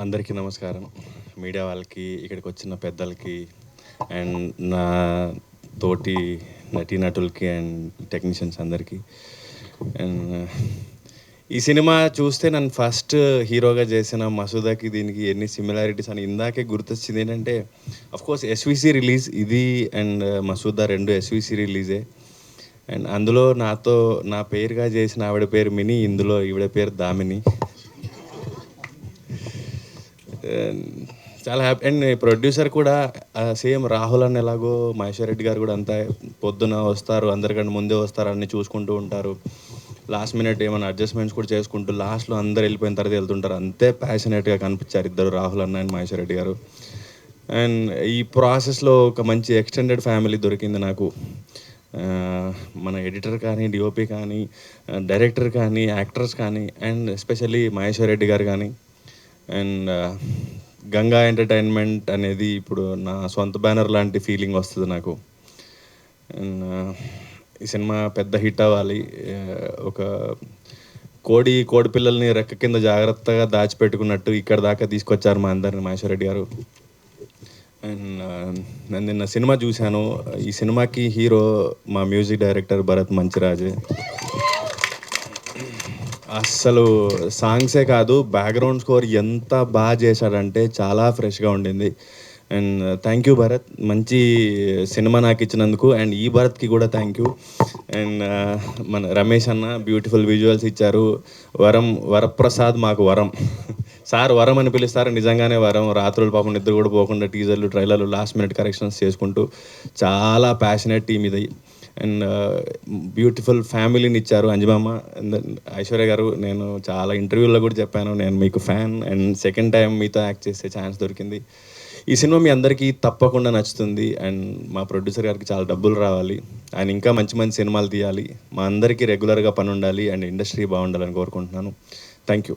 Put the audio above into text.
అందరికీ నమస్కారం. మీడియా వాళ్ళకి, ఇక్కడికి వచ్చిన పెద్దలకి అండ్ నా తోటి నటీనటులకి అండ్ టెక్నీషియన్స్ అందరికీ. అండ్ ఈ సినిమా చూస్తే నన్ను ఫస్ట్ హీరోగా చేసిన మసూదాకి దీనికి ఎన్ని సిమిలారిటీస్ అని ఇందాకే గుర్తొచ్చింది. ఏంటంటే అఫ్కోర్స్ ఎస్విసి రిలీజ్ ఇది అండ్ మసూదా 2 ఎస్విసి రిలీజే. అండ్ అందులో నాతో నా పేరుగా చేసిన ఆవిడ పేరు మినీ, ఇందులో ఈవిడ పేరు దామిని. చాలా హ్యాపీ. అండ్ ప్రొడ్యూసర్ కూడా సేమ్ రాహుల్ అన్న ఎలాగో మహేశ్వర్ రెడ్డి గారు కూడా అంతా పొద్దున వస్తారు, అందరికంటే ముందే వస్తారు, అన్నీ చూసుకుంటూ ఉంటారు. లాస్ట్ మినిట్ ఏమైనా అడ్జస్ట్మెంట్స్ కూడా చేసుకుంటూ లాస్ట్లో అందరు వెళ్ళిపోయిన తర్వాత వెళ్తుంటారు. అంతే ప్యాషనేట్గా కనిపించారు ఇద్దరు, రాహుల్ అన్న అండ్ మహేశ్వర్ రెడ్డి గారు. అండ్ ఈ ప్రాసెస్లో ఒక మంచి ఎక్స్టెండెడ్ ఫ్యామిలీ దొరికింది నాకు. మన ఎడిటర్ కానీ, డిఓపి కానీ, డైరెక్టర్ కానీ, యాక్టర్స్ కానీ, అండ్ ఎస్పెషల్లీ మహేశ్వర్ రెడ్డి గారు కానీ. అండ్ గంగా ఎంటర్టైన్మెంట్ అనేది ఇప్పుడు నా సొంత బ్యానర్ లాంటి ఫీలింగ్ వస్తుంది నాకు. అండ్ ఈ సినిమా పెద్ద హిట్ అవ్వాలి. ఒక కోడి పిల్లల్ని రెక్క కింద జాగ్రత్తగా దాచిపెట్టుకున్నట్టు ఇక్కడ దాకా తీసుకొచ్చారు మా అందరిని మహేశ్వర్ రెడ్డి గారు. అండ్ నేను నిన్న సినిమా చూశాను. ఈ సినిమాకి హీరో మా మ్యూజిక్ డైరెక్టర్ భరత్ మంచిరాజే. అస్సలు సాంగ్సే కాదు, బ్యాక్గ్రౌండ్ స్కోర్ ఎంత బాగా చేశాడంటే చాలా ఫ్రెష్గా ఉండింది. అండ్ థ్యాంక్ యూ భరత్, మంచి సినిమా నాకు ఇచ్చినందుకు. అండ్ ఈ భరత్కి కూడా థ్యాంక్ యూ. అండ్ మన రమేష్ అన్న బ్యూటిఫుల్ విజువల్స్ ఇచ్చారు. వరప్రసాద్ మాకు వరం. సార్ వరం అని పిలుస్తారు, నిజంగానే వరం. రాత్రులు పాపం నిద్ర కూడా పోకుండా టీజర్లు, ట్రైలర్లు, లాస్ట్ మినిట్ కరెక్షన్స్ చేసుకుంటూ చాలా ప్యాషనేట్ టీమ్ ఇది. అండ్ బ్యూటిఫుల్ ఫ్యామిలీని ఇచ్చారు. అంజమామ, ఐశ్వర్య గారు, నేను చాలా ఇంటర్వ్యూల్లో కూడా చెప్పాను, నేను మీకు ఫ్యాన్. అండ్ సెకండ్ టైం మీతో యాక్ట్ చేసే ఛాన్స్ దొరికింది. ఈ సినిమా మీ అందరికీ తప్పకుండా నచ్చుతుంది. అండ్ మా ప్రొడ్యూసర్ గారికి చాలా డబ్బులు రావాలి, ఆయన ఇంకా మంచి మంచి సినిమాలు తీయాలి, మా అందరికీ రెగ్యులర్గా పని ఉండాలి, అండ్ ఇండస్ట్రీ బాగుండాలని కోరుకుంటున్నాను. Thank you.